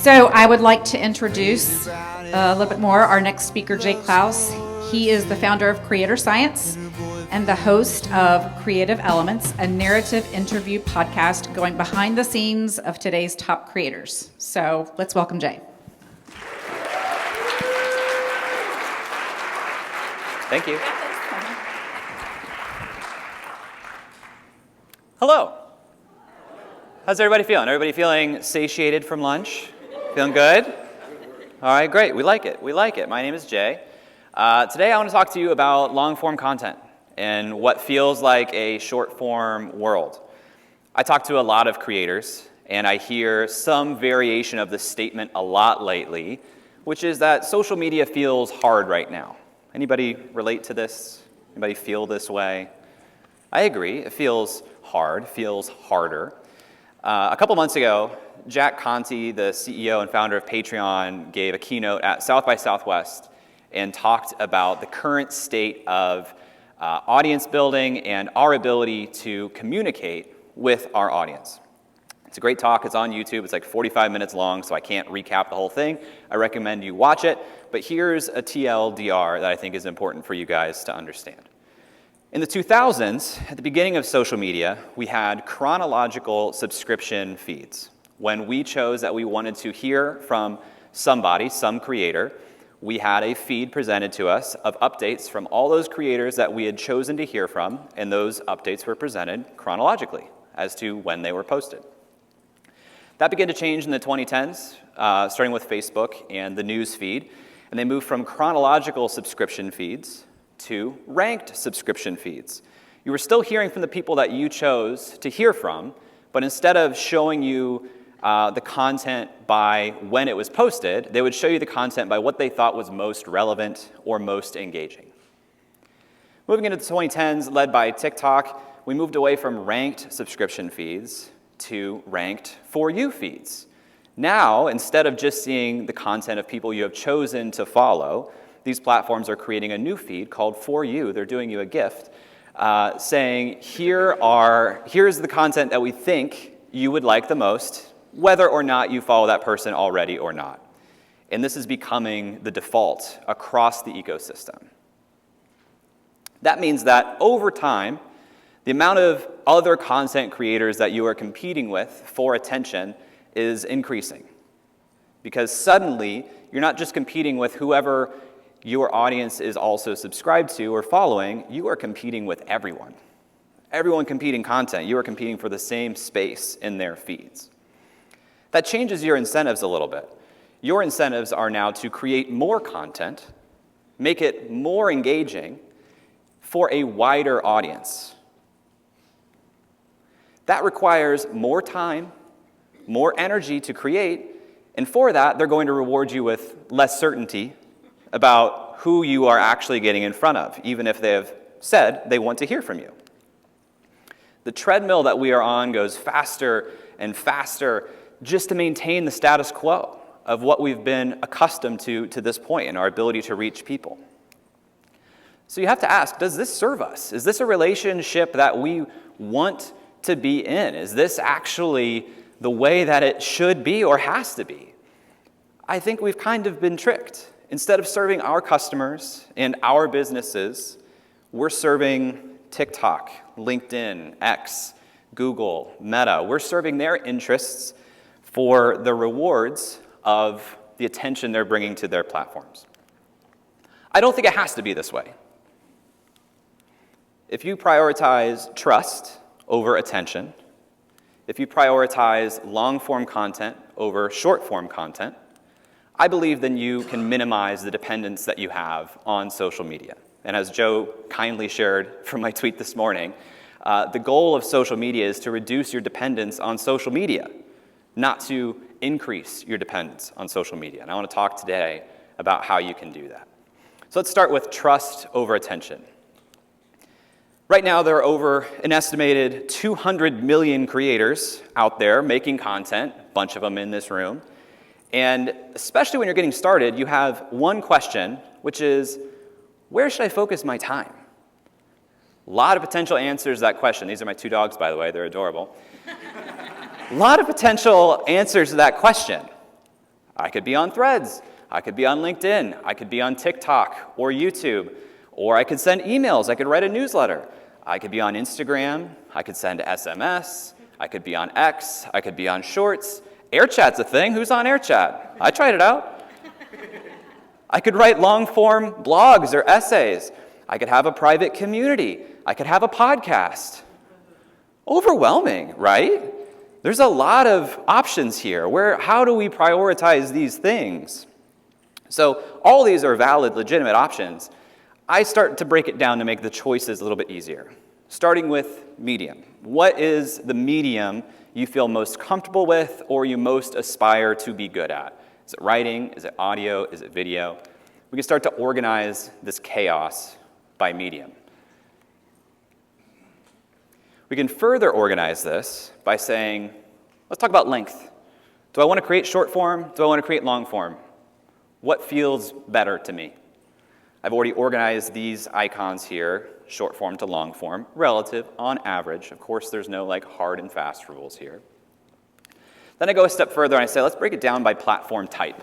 So I would like to introduce a little bit more our next speaker, Jay Clouse. He is the founder of Creator Science and the host of Creative Elements, a narrative interview podcast going behind the scenes of today's top creators. So let's welcome Jay. Thank you. Hello. How's everybody feeling? Everybody feeling satiated from lunch? Feeling good? All right, great. We like it. We like it. My name is Jay. Today I want to talk to you about long-form content and what feels like a short-form world. I talk to a lot of creators, and I hear some variation of this statement a lot lately, which is that social media feels hard right now. Anybody relate to this? Anybody feel this way? I agree. It feels hard, feels harder. A couple months ago, Jack Conte, the CEO and founder of Patreon, gave a keynote at South by Southwest and talked about the current state of audience building and our ability to communicate with our audience. It's a great talk. It's on YouTube. It's like 45 minutes long, so I can't recap the whole thing. I recommend you watch it. But here's a TLDR that I think is important for you guys to understand. In the 2000s, at the beginning of social media, we had chronological subscription feeds. When we chose that we wanted to hear from somebody, some creator, we had a feed presented to us of updates from all those creators that we had chosen to hear from, and those updates were presented chronologically as to when they were posted. That began to change in the 2010s, starting with Facebook and the news feed, and they moved from chronological subscription feeds to ranked subscription feeds. You were still hearing from the people that you chose to hear from, but instead of showing you the content by when it was posted, they would show you the content by what they thought was most relevant or most engaging. Moving into the 2010s, led by TikTok, we moved away from ranked subscription feeds to ranked For You feeds. Now, instead of just seeing the content of people you have chosen to follow, these platforms are creating a new feed called For You. They're doing you a gift, saying, here's the content that we think you would like the most, whether or not you follow that person already or not. And this is becoming the default across the ecosystem. That means that over time, the amount of other content creators that you are competing with for attention is increasing. Because suddenly, you're not just competing with whoever your audience is also subscribed to or following, you are competing with everyone. Everyone competing content, you are competing for the same space in their feeds. That changes your incentives a little bit. Your incentives are now to create more content, make it more engaging for a wider audience. That requires more time, more energy to create, and for that, they're going to reward you with less certainty about who you are actually getting in front of, even if they have said they want to hear from you. The treadmill that we are on goes faster and faster just to maintain the status quo of what we've been accustomed to this point in our ability to reach people. So you have to ask, does this serve us? Is this a relationship that we want to be in? Is this actually the way that it should be or has to be? I think we've kind of been tricked. Instead of serving our customers and our businesses, we're serving TikTok, LinkedIn, X, Google, Meta. We're serving their interests for the rewards of the attention they're bringing to their platforms. I don't think it has to be this way. If you prioritize trust over attention, if you prioritize long-form content over short-form content, I believe then you can minimize the dependence that you have on social media. And as Joe kindly shared from my tweet this morning, the goal of social media is to reduce your dependence on social media, not to increase your dependence on social media. And I want to talk today about how you can do that. So let's start with trust over attention. Right now, there are over an estimated 200 million creators out there making content, a bunch of them in this room. And especially when you're getting started, you have one question, which is, where should I focus my time? A lot of potential answers to that question. These are my two dogs, by the way. They're adorable. A lot of potential answers to that question. I could be on Threads. I could be on LinkedIn. I could be on TikTok or YouTube. Or I could send emails. I could write a newsletter. I could be on Instagram. I could send SMS. I could be on X. I could be on Shorts. AirChat's a thing. Who's on AirChat? I tried it out. I could write long-form blogs or essays. I could have a private community. I could have a podcast. Overwhelming, right? There's a lot of options here. How do we prioritize these things? So all these are valid, legitimate options. I start to break it down to make the choices a little bit easier, starting with medium. What is the medium you feel most comfortable with or you most aspire to be good at? Is it writing? Is it audio? Is it video? We can start to organize this chaos by medium. We can further organize this by saying, let's talk about length. Do I want to create short form? Do I want to create long form? What feels better to me? I've already organized these icons here, short form to long form, relative, on average. Of course, there's no hard and fast rules here. Then I go a step further and I say, let's break it down by platform type.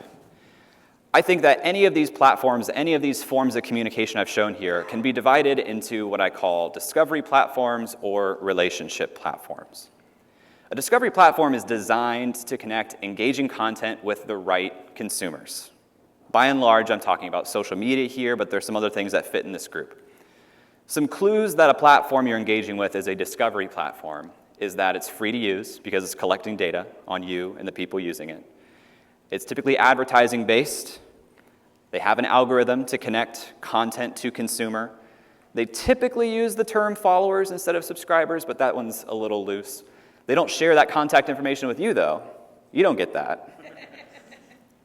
I think that any of these platforms, any of these forms of communication I've shown here can be divided into what I call discovery platforms or relationship platforms. A discovery platform is designed to connect engaging content with the right consumers. By and large, I'm talking about social media here, but there's some other things that fit in this group. Some clues that a platform you're engaging with is a discovery platform is that it's free to use because it's collecting data on you and the people using it. It's typically advertising-based. They have an algorithm to connect content to consumer. They typically use the term followers instead of subscribers, but that one's a little loose. They don't share that contact information with you, though. You don't get that.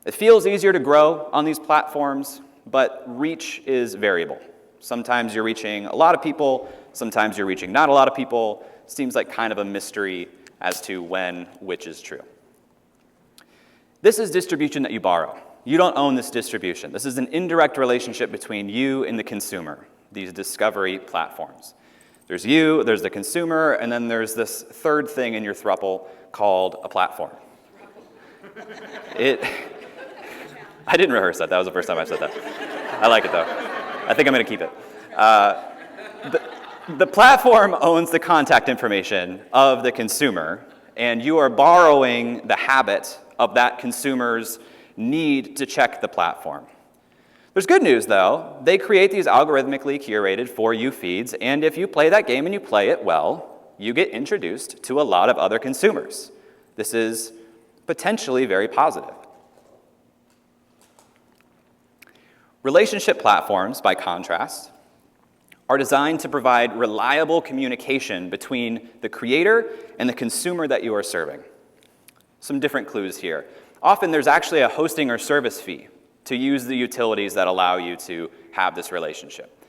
It feels easier to grow on these platforms, but reach is variable. Sometimes you're reaching a lot of people. Sometimes you're reaching not a lot of people. Seems like kind of a mystery as to which is true. This is distribution that you borrow. You don't own this distribution. This is an indirect relationship between you and the consumer, these discovery platforms. There's you, there's the consumer, and then there's this third thing in your throuple called a platform. I didn't rehearse that. That was the first time I said that. I like it, though. I think I'm going to keep it. The platform owns the contact information of the consumer, and you are borrowing the habit of that consumer's need to check the platform. There's good news, though. They create these algorithmically curated for you feeds, and if you play that game and you play it well, you get introduced to a lot of other consumers. This is potentially very positive. Relationship platforms, by contrast, are designed to provide reliable communication between the creator and the consumer that you are serving. Some different clues here. Often there's actually a hosting or service fee to use the utilities that allow you to have this relationship.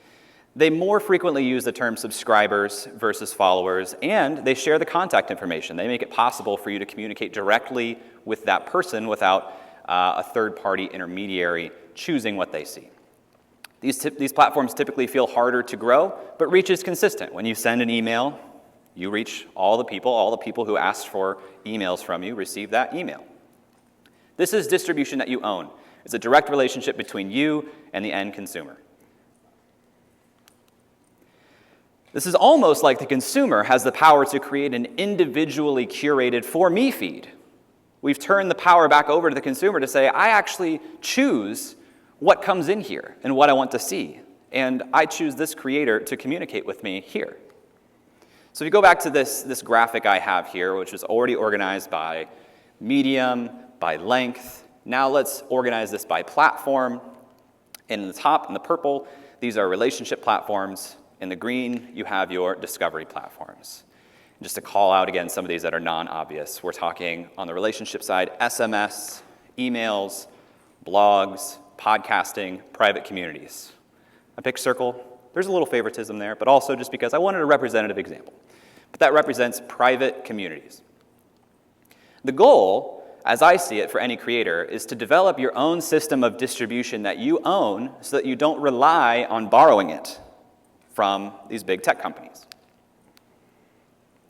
They more frequently use the term subscribers versus followers, and they share the contact information. They make it possible for you to communicate directly with that person without a third-party intermediary choosing what they see. These platforms typically feel harder to grow, but reach is consistent. When you send an email, you reach all the people who asked for emails from you receive that email. This is distribution that you own. It's a direct relationship between you and the end consumer. This is almost like the consumer has the power to create an individually curated for me feed. We've turned the power back over to the consumer to say, I actually choose what comes in here and what I want to see. And I choose this creator to communicate with me here. So if you go back to this graphic I have here, which is already organized by medium, by length. Now let's organize this by platform. In the top, in the purple, these are relationship platforms. In the green, you have your discovery platforms. And just to call out again some of these that are non-obvious, we're talking on the relationship side, SMS, emails, blogs, podcasting, private communities. I picked circle. There's a little favoritism there, but also just because I wanted a representative example. But that represents private communities. The goal, as I see it for any creator, is to develop your own system of distribution that you own so that you don't rely on borrowing it from these big tech companies.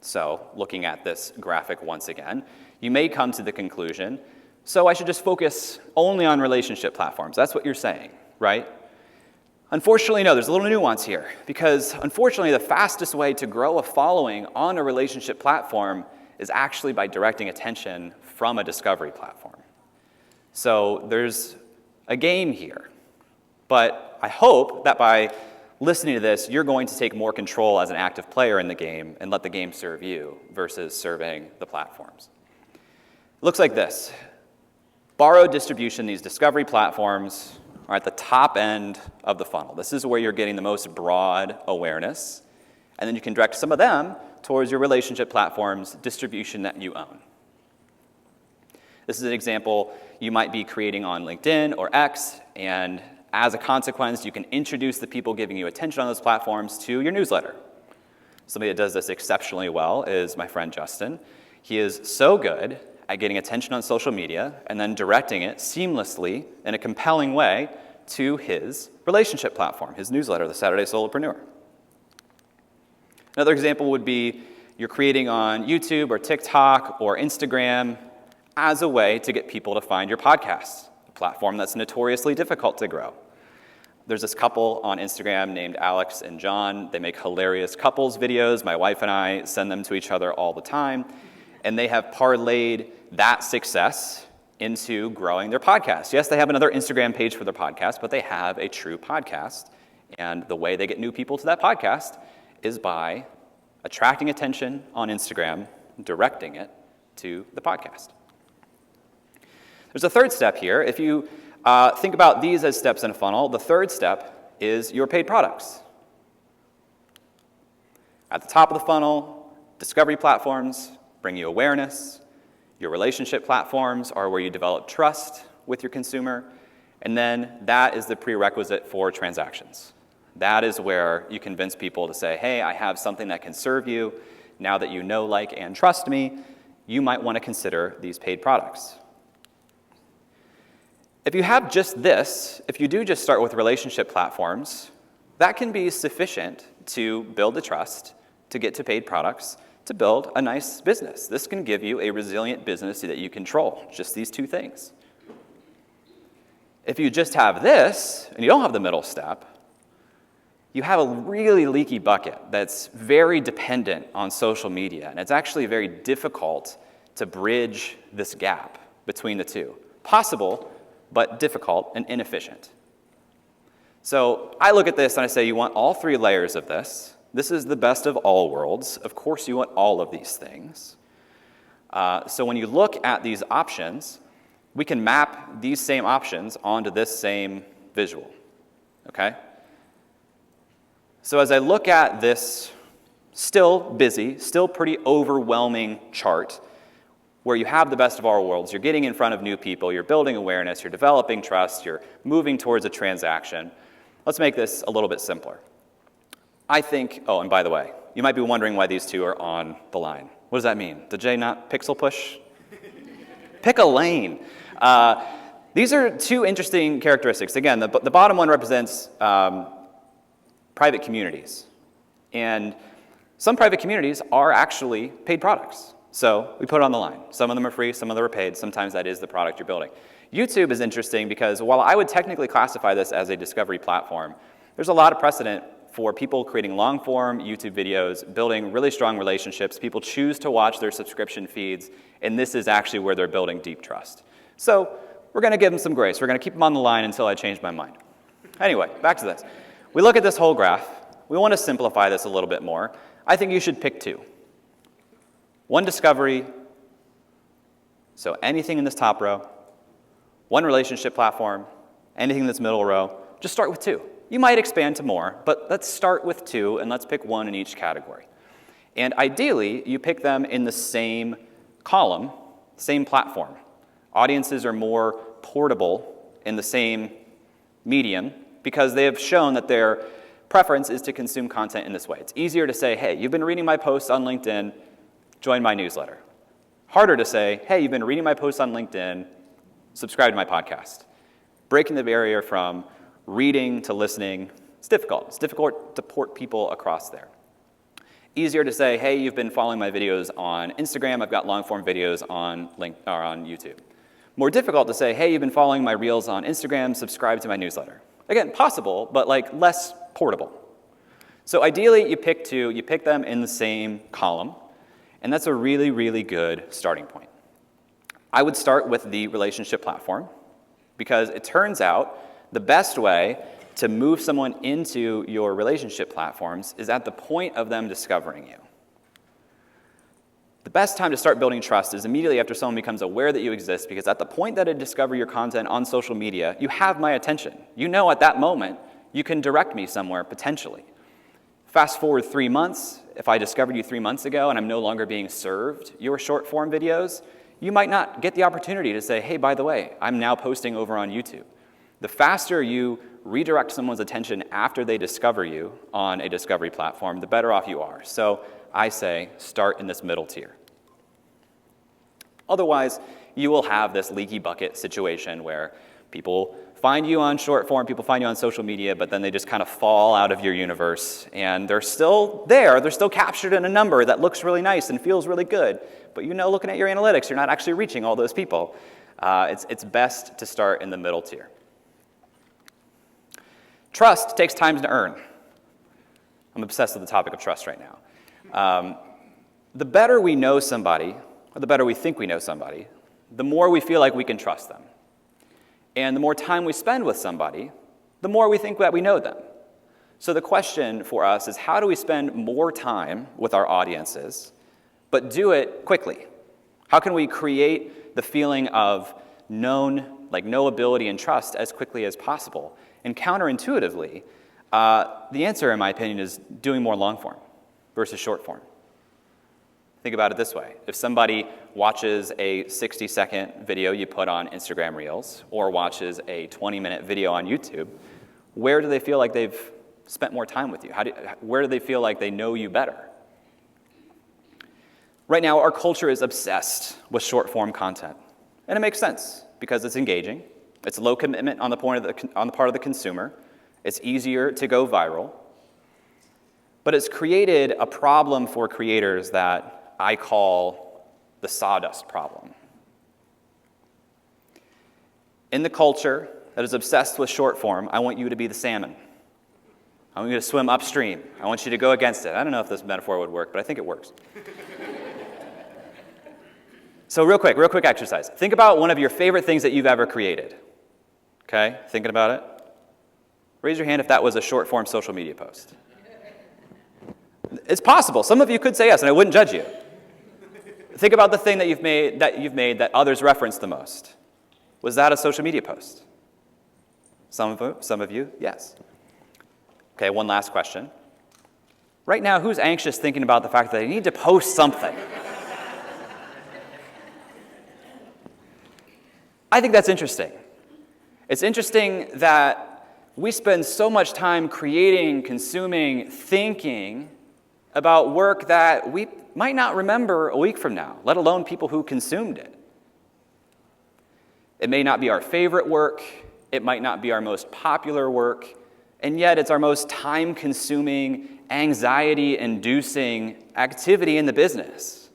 So, looking at this graphic once again, you may come to the conclusion, So I should just focus only on relationship platforms. That's what you're saying, right? Unfortunately, no, there's a little nuance here, because unfortunately, the fastest way to grow a following on a relationship platform is actually by directing attention from a discovery platform. So there's a game here, but I hope that by listening to this, you're going to take more control as an active player in the game and let the game serve you versus serving the platforms. It looks like this. Borrowed distribution, these discovery platforms are at the top end of the funnel. This is where you're getting the most broad awareness, and then you can direct some of them towards your relationship platforms distribution that you own. This is an example you might be creating on LinkedIn or X, and as a consequence, you can introduce the people giving you attention on those platforms to your newsletter. Somebody that does this exceptionally well is my friend Justin. He is so good at getting attention on social media and then directing it seamlessly in a compelling way to his relationship platform, his newsletter, the Saturday Solopreneur. Another example would be you're creating on YouTube or TikTok or Instagram as a way to get people to find your podcast, a platform that's notoriously difficult to grow. There's this couple on Instagram named Alex and John. They make hilarious couples videos. My wife and I send them to each other all the time. And they have parlayed that success into growing their podcast. Yes, they have another Instagram page for their podcast, but they have a true podcast. And the way they get new people to that podcast is by attracting attention on Instagram, directing it to the podcast. There's a third step here. If you think about these as steps in a funnel, the third step is your paid products. At the top of the funnel, discovery platforms bring you awareness. Your relationship platforms are where you develop trust with your consumer. And then that is the prerequisite for transactions. That is where you convince people to say, hey, I have something that can serve you. Now that you know, like, and trust me, you might want to consider these paid products. If you have just this, if you do just start with relationship platforms, that can be sufficient to build the trust, to get to paid products, to build a nice business. This can give you a resilient business that you control, just these two things. If you just have this, and you don't have the middle step, you have a really leaky bucket that's very dependent on social media, and it's actually very difficult to bridge this gap between the two. Possible, but difficult and inefficient. So I look at this and I say, you want all three layers of this. This is the best of all worlds. Of course, you want all of these things. So when you look at these options, we can map these same options onto this same visual, okay? So as I look at this still busy, still pretty overwhelming chart, where you have the best of all worlds, you're getting in front of new people, you're building awareness, you're developing trust, you're moving towards a transaction. Let's make this a little bit simpler. I think, oh, and by the way, you might be wondering why these two are on the line. What does that mean? Did Jay not pixel push? Pick a lane. These are two interesting characteristics. Again, the bottom one represents private communities. And some private communities are actually paid products. So we put it on the line. Some of them are free, some of them are paid. Sometimes that is the product you're building. YouTube is interesting because while I would technically classify this as a discovery platform, there's a lot of precedent for people creating long-form YouTube videos, building really strong relationships. People choose to watch their subscription feeds, and this is actually where they're building deep trust. So we're going to give them some grace. We're going to keep them on the line until I change my mind. Anyway, back to this. We look at this whole graph. We want to simplify this a little bit more. I think you should pick two. One discovery, so anything in this top row. One relationship platform, anything in this middle row. Just start with two. You might expand to more, but let's start with two, and let's pick one in each category. And ideally, you pick them in the same column, same platform. Audiences are more portable in the same medium because they have shown that their preference is to consume content in this way. It's easier to say, hey, you've been reading my posts on LinkedIn, join my newsletter. Harder to say, hey, you've been reading my posts on LinkedIn, subscribe to my podcast. Breaking the barrier from reading to listening, it's difficult. It's difficult to port people across there. Easier to say, hey, you've been following my videos on Instagram, I've got long-form videos on YouTube. More difficult to say, hey, you've been following my reels on Instagram, subscribe to my newsletter. Again, possible, but like less portable. So ideally, you pick them in the same column, and that's a really, really good starting point. I would start with the relationship platform, because it turns out the best way to move someone into your relationship platforms is at the point of them discovering you. The best time to start building trust is immediately after someone becomes aware that you exist, because at the point that they discover your content on social media, you have my attention. You know at that moment, you can direct me somewhere potentially. Fast forward 3 months, if I discovered you 3 months ago and I'm no longer being served your short form videos, you might not get the opportunity to say, hey, by the way, I'm now posting over on YouTube. The faster you redirect someone's attention after they discover you on a discovery platform, the better off you are. So I say start in this middle tier. Otherwise, you will have this leaky bucket situation where people find you on short form, people find you on social media, but then they just kind of fall out of your universe, and they're still there, they're still captured in a number that looks really nice and feels really good, but you know, looking at your analytics, you're not actually reaching all those people. It's best to start in the middle tier. Trust takes time to earn. I'm obsessed with the topic of trust right now. The better we know somebody, or the better we think we know somebody, the more we feel like we can trust them. And the more time we spend with somebody, the more we think that we know them. So the question for us is, how do we spend more time with our audiences, but do it quickly? How can we create the feeling of knowability and trust as quickly as possible? And counterintuitively, the answer, in my opinion, is doing more long form versus short form. Think about it this way. If somebody watches a 60-second video you put on Instagram Reels or watches a 20-minute video on YouTube, where do they feel like they've spent more time with you? Where do they feel like they know you better? Right now, our culture is obsessed with short-form content. And it makes sense because it's engaging. It's low commitment on the part of the consumer. It's easier to go viral. But it's created a problem for creators that I call the sawdust problem. In the culture that is obsessed with short form, I want you to be the salmon. I want you to swim upstream. I want you to go against it. I don't know if this metaphor would work, but I think it works. So real quick exercise. Think about one of your favorite things that you've ever created. Okay, thinking about it? Raise your hand if that was a short form social media post. It's possible. Some of you could say yes, and I wouldn't judge you. Think about the thing that you've made that others reference the most. Was that a social media post? Some of you, yes. Okay, one last question. Right now, who's anxious thinking about the fact that they need to post something? I think that's interesting. It's interesting that we spend so much time creating, consuming, thinking about work that we might not remember a week from now, let alone people who consumed it. It may not be our favorite work, it might not be our most popular work, and yet it's our most time-consuming, anxiety-inducing activity in the business.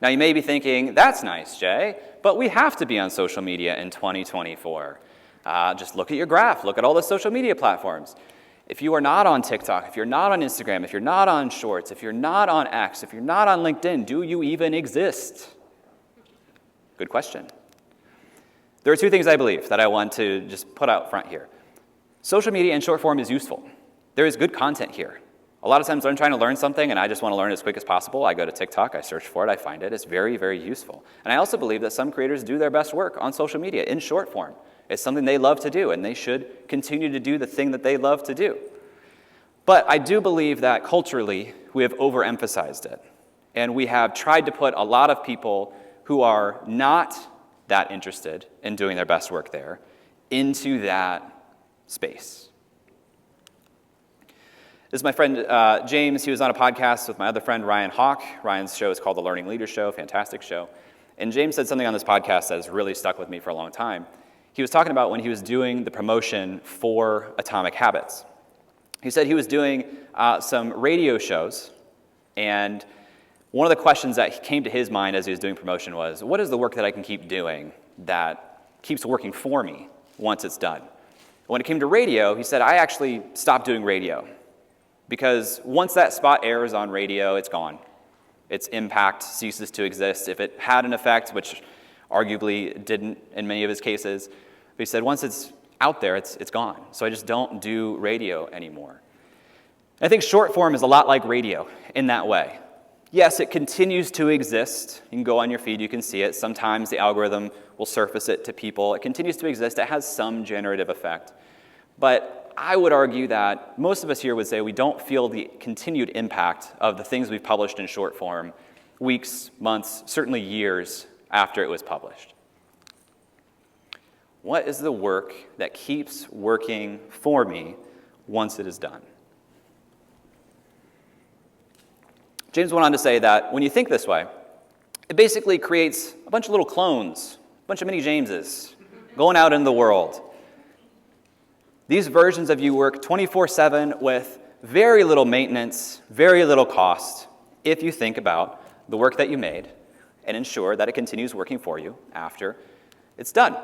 Now you may be thinking, that's nice, Jay, but we have to be on social media in 2024. Just look at your graph, look at all the social media platforms. If you are not on TikTok, if you're not on Instagram, if you're not on Shorts, if you're not on X, if you're not on LinkedIn, do you even exist? Good question. There are two things I believe that I want to just put out front here. Social media in short form is useful. There is good content here. A lot of times when I'm trying to learn something and I just want to learn as quick as possible, I go to TikTok, I search for it, I find it. It's very, very useful. And I also believe that some creators do their best work on social media in short form. It's something they love to do, and they should continue to do the thing that they love to do. But I do believe that culturally, we have overemphasized it. And we have tried to put a lot of people who are not that interested in doing their best work there into that space. This is my friend James. He was on a podcast with my other friend Ryan Hawk. Ryan's show is called The Learning Leader Show, fantastic show. And James said something on this podcast that has really stuck with me for a long time. He was talking about when he was doing the promotion for Atomic Habits. He said he was doing some radio shows, and one of the questions that came to his mind as he was doing promotion was, what is the work that I can keep doing that keeps working for me once it's done? When it came to radio, he said, I actually stopped doing radio because once that spot airs on radio, it's gone. Its impact ceases to exist. If it had an effect, which arguably didn't in many of his cases, but he said, once it's out there, it's gone. So I just don't do radio anymore. I think short form is a lot like radio in that way. Yes, it continues to exist. You can go on your feed, you can see it. Sometimes the algorithm will surface it to people. It continues to exist. It has some generative effect. But I would argue that most of us here would say we don't feel the continued impact of the things we've published in short form weeks, months, certainly years after it was published. What is the work that keeps working for me once it is done? James went on to say that when you think this way, it basically creates a bunch of little clones, a bunch of mini Jameses going out in the world. These versions of you work 24/7 with very little maintenance, very little cost, if you think about the work that you made and ensure that it continues working for you after it's done.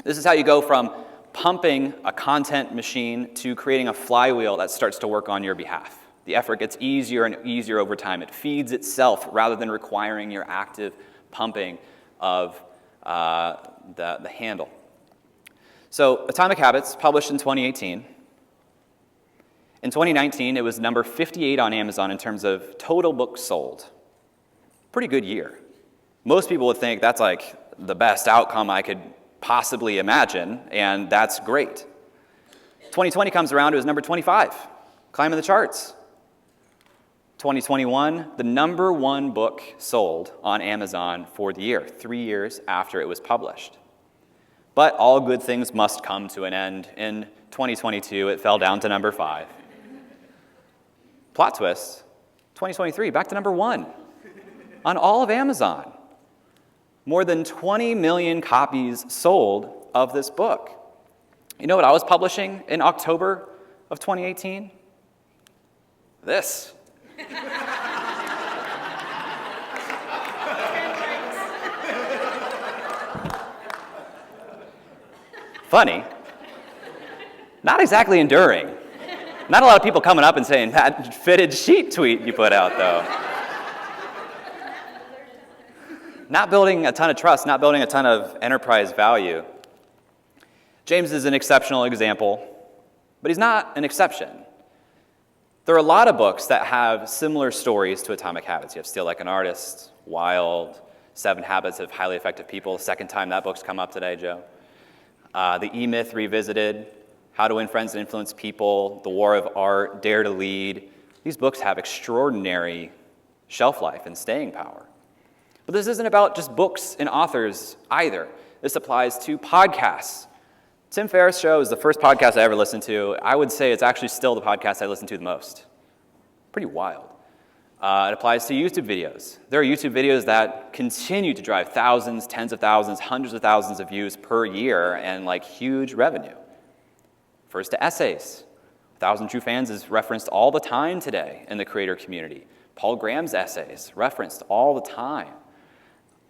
This is how you go from pumping a content machine to creating a flywheel that starts to work on your behalf. The effort gets easier and easier over time. It feeds itself rather than requiring your active pumping of the handle. So Atomic Habits, published in 2018. In 2019, it was number 58 on Amazon in terms of total books sold. Pretty good year. Most people would think that's like the best outcome I could possibly imagine, and that's great. 2020 comes around, it was number 25, climbing the charts. 2021, the number one book sold on Amazon for the year, 3 years after it was published. But all good things must come to an end. In 2022, it fell down to number 5. Plot twist, 2023, back to number 1 on all of Amazon. More than 20 million copies sold of this book. You know what I was publishing in October of 2018? This. Funny. Not exactly enduring. Not a lot of people coming up and saying, that fitted sheet tweet you put out, though. Not building a ton of trust, not building a ton of enterprise value. James is an exceptional example, but he's not an exception. There are a lot of books that have similar stories to Atomic Habits. You have Steal Like an Artist, Wild, 7 Habits of Highly Effective People. Second time that book's come up today, Joe. The E-Myth Revisited, How to Win Friends and Influence People, The War of Art, Dare to Lead. These books have extraordinary shelf life and staying power. But this isn't about just books and authors either. This applies to podcasts. Tim Ferriss' show is the first podcast I ever listened to. I would say it's actually still the podcast I listen to the most. Pretty wild. It applies to YouTube videos. There are YouTube videos that continue to drive thousands, tens of thousands, hundreds of thousands of views per year and like huge revenue. First to essays. 1,000 True Fans is referenced all the time today in the creator community. Paul Graham's essays referenced all the time.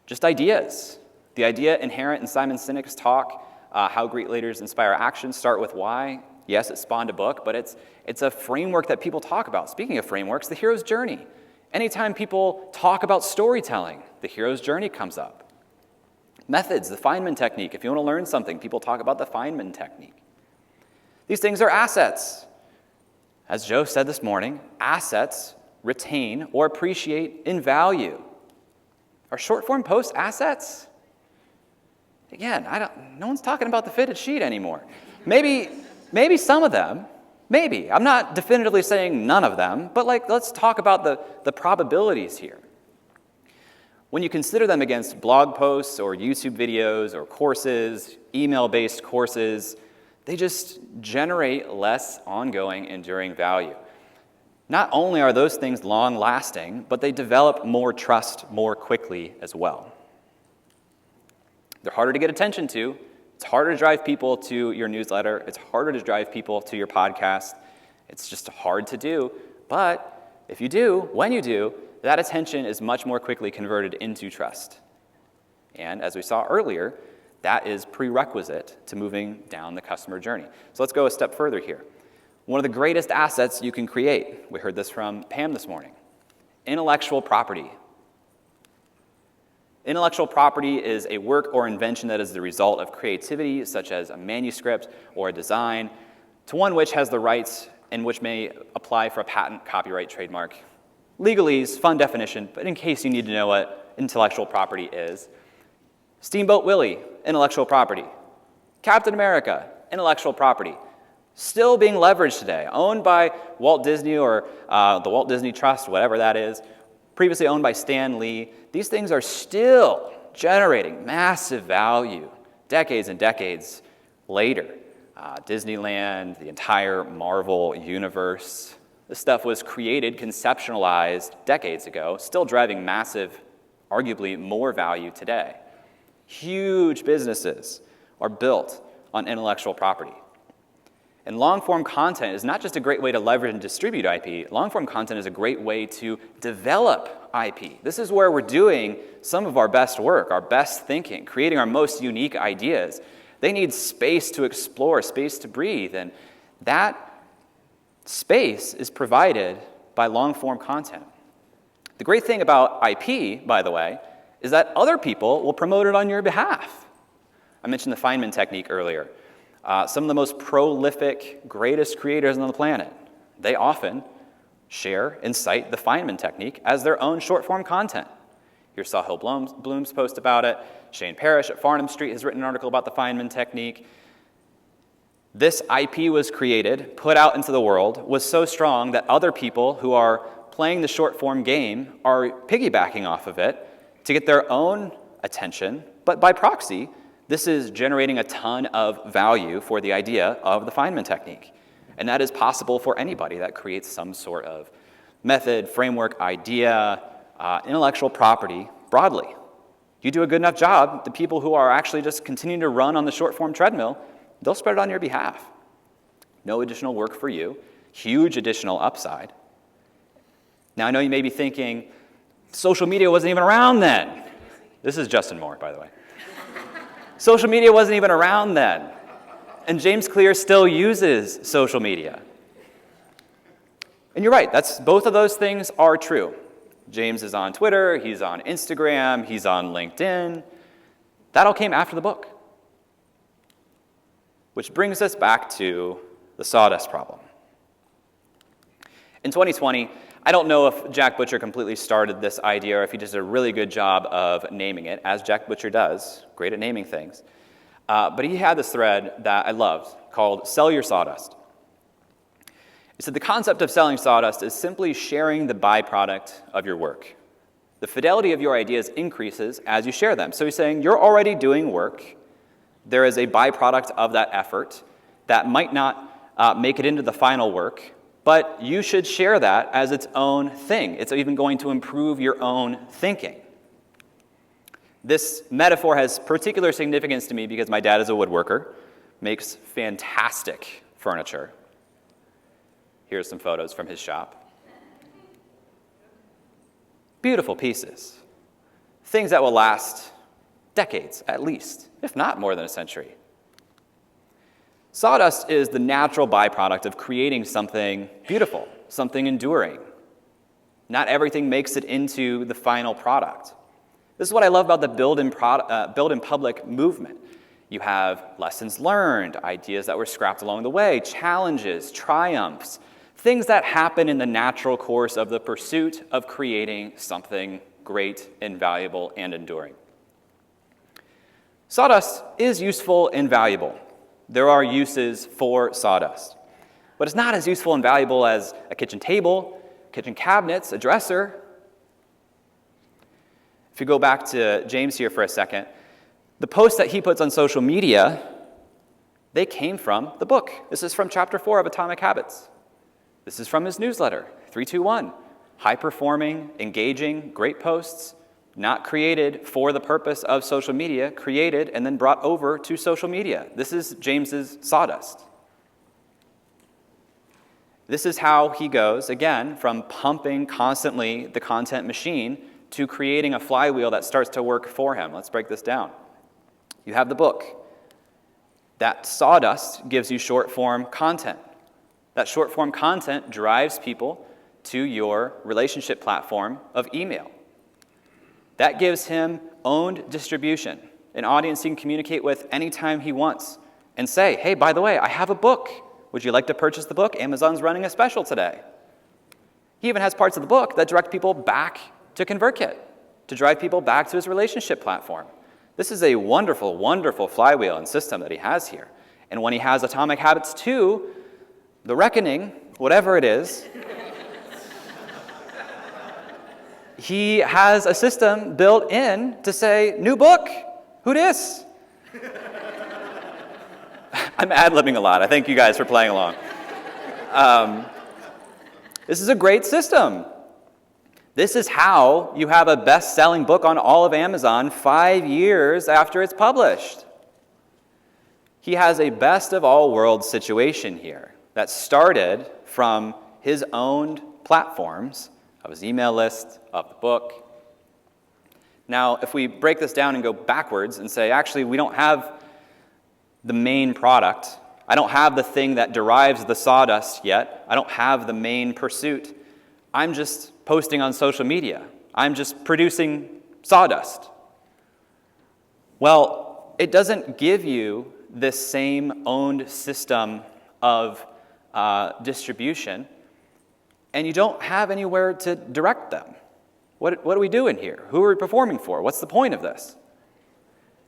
Just ideas. The idea inherent in Simon Sinek's talk, How Great Leaders Inspire Action, Start With Why. Yes, it spawned a book, but it's a framework that people talk about. Speaking of frameworks, the hero's journey. Anytime people talk about storytelling, the hero's journey comes up. Methods, the Feynman technique. If you want to learn something, people talk about the Feynman technique. These things are assets. As Joe said this morning, assets retain or appreciate in value. Are short-form posts assets? Again, no one's talking about the fitted sheet anymore. Maybe some of them, maybe. I'm not definitively saying none of them, but let's talk about the probabilities here. When you consider them against blog posts or YouTube videos or courses, email-based courses, they just generate less ongoing, enduring value. Not only are those things long-lasting, but they develop more trust more quickly as well. They're harder to get attention to. It's harder to drive people to your newsletter. It's harder to drive people to your podcast. It's just hard to do. But if you do, when you do, that attention is much more quickly converted into trust. And as we saw earlier, that is prerequisite to moving down the customer journey. So let's go a step further here. One of the greatest assets you can create, we heard this from Pam this morning, intellectual property. Intellectual property is a work or invention that is the result of creativity, such as a manuscript or a design, to one which has the rights and which may apply for a patent, copyright, trademark. Legalese, fun definition, but in case you need to know what intellectual property is. Steamboat Willie, intellectual property. Captain America, intellectual property. Still being leveraged today, owned by Walt Disney or the Walt Disney Trust, whatever that is, previously owned by Stan Lee. These things are still generating massive value decades and decades later. Disneyland, the entire Marvel universe. This stuff was created, conceptualized decades ago, still driving massive, arguably more value today. Huge businesses are built on intellectual property. And long-form content is not just a great way to leverage and distribute IP. Long-form content is a great way to develop IP. This is where we're doing some of our best work, our best thinking, creating our most unique ideas. They need space to explore, space to breathe, and that space is provided by long-form content. The great thing about IP, by the way, is that other people will promote it on your behalf. I mentioned the Feynman technique earlier. Some of the most prolific, greatest creators on the planet, they often share and cite the Feynman technique as their own short-form content. Here's Sahil Bloom's post about it. Shane Parrish at Farnham Street has written an article about the Feynman technique. This IP was created, put out into the world, was so strong that other people who are playing the short-form game are piggybacking off of it to get their own attention, but by proxy, this is generating a ton of value for the idea of the Feynman technique. And that is possible for anybody that creates some sort of method, framework, idea, intellectual property broadly. You do a good enough job, the people who are actually just continuing to run on the short-form treadmill, they'll spread it on your behalf. No additional work for you, huge additional upside. Now, I know you may be thinking, social media wasn't even around then. This is Justin Moore, by the way. Social media wasn't even around then. And James Clear still uses social media. And you're right, both of those things are true. James is on Twitter, he's on Instagram, he's on LinkedIn. That all came after the book. Which brings us back to the sawdust problem. In 2020, I don't know if Jack Butcher completely started this idea or if he did a really good job of naming it, as Jack Butcher does, great at naming things. But he had this thread that I loved called Sell Your Sawdust. He said the concept of selling sawdust is simply sharing the byproduct of your work. The fidelity of your ideas increases as you share them. So he's saying you're already doing work. There is a byproduct of that effort that might not make it into the final work, but you should share that as its own thing. It's even going to improve your own thinking. This metaphor has particular significance to me because my dad is a woodworker, makes fantastic furniture. Here's some photos from his shop. Beautiful pieces. Things that will last decades at least, if not more than a century. Sawdust is the natural byproduct of creating something beautiful, something enduring. Not everything makes it into the final product. This is what I love about the build in public movement. You have lessons learned, ideas that were scrapped along the way, challenges, triumphs, things that happen in the natural course of the pursuit of creating something great and valuable and enduring. Sawdust is useful and valuable. There are uses for sawdust. But it's not as useful and valuable as a kitchen table, kitchen cabinets, a dresser. If you go back to James here for a second, the posts that he puts on social media, they came from the book. This is from chapter 4 of Atomic Habits. This is from his newsletter, 321. High-performing, engaging, great posts, not created for the purpose of social media, created and then brought over to social media. This is James's sawdust. This is how he goes, again, from pumping constantly the content machine to creating a flywheel that starts to work for him. Let's break this down. You have the book. That sawdust gives you short-form content. That short-form content drives people to your relationship platform of email. That gives him owned distribution, an audience he can communicate with anytime he wants and say, hey, by the way, I have a book. Would you like to purchase the book? Amazon's running a special today. He even has parts of the book that direct people back to ConvertKit, to drive people back to his relationship platform. This is a wonderful, wonderful flywheel and system that he has here. And when he has Atomic Habits 2, The Reckoning, whatever it is, he has a system built in to say, new book, who dis? I'm ad-libbing a lot. I thank you guys for playing along. This is a great system. This is how you have a best-selling book on all of Amazon 5 years after it's published. He has a best-of-all-worlds situation here that started from his owned platforms, of his email list, of the book. Now, if we break this down and go backwards and say, actually, we don't have the main product. I don't have the thing that derives the sawdust yet. I don't have the main pursuit. I'm just posting on social media. I'm just producing sawdust. Well, it doesn't give you this same owned system of distribution, and you don't have anywhere to direct them. What are we doing here? Who are we performing for? What's the point of this?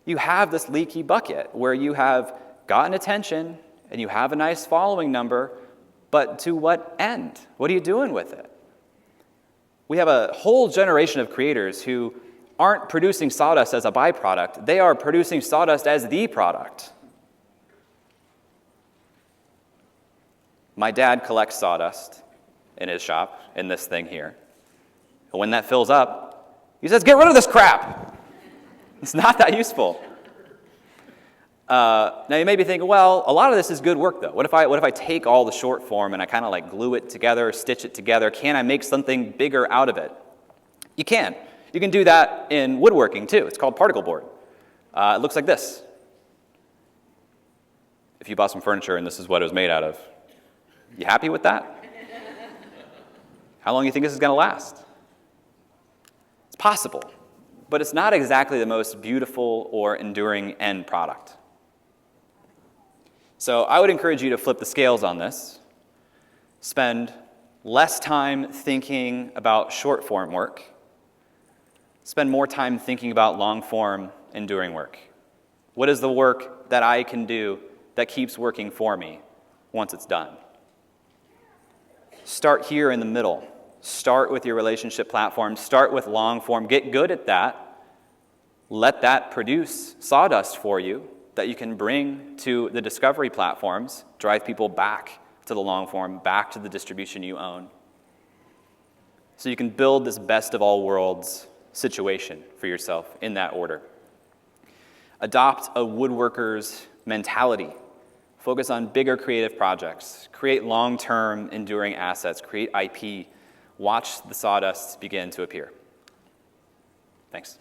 You have this leaky bucket where you have gotten attention and you have a nice following number, but to what end? What are you doing with it? We have a whole generation of creators who aren't producing sawdust as a byproduct. They are producing sawdust as the product. My dad collects sawdust in his shop, in this thing here. And when that fills up, he says, get rid of this crap. It's not that useful. Now you may be thinking, well, a lot of this is good work though. What if I take all the short form and I kind of like glue it together, stitch it together? Can I make something bigger out of it? You can. You can do that in woodworking too. It's called particle board. It looks like this. If you bought some furniture and this is what it was made out of, you happy with that? How long do you think this is going to last? It's possible, but it's not exactly the most beautiful or enduring end product. So I would encourage you to flip the scales on this. Spend less time thinking about short-form work. Spend more time thinking about long-form, enduring work. What is the work that I can do that keeps working for me once it's done? Start here in the middle. Start with your relationship platform. Start with long-form. Get good at that. Let that produce sawdust for you that you can bring to the discovery platforms, drive people back to the long form, back to the distribution you own. So you can build this best of all worlds situation for yourself in that order. Adopt a woodworker's mentality. Focus on bigger creative projects. Create long-term enduring assets. Create IP. Watch the sawdust begin to appear. Thanks.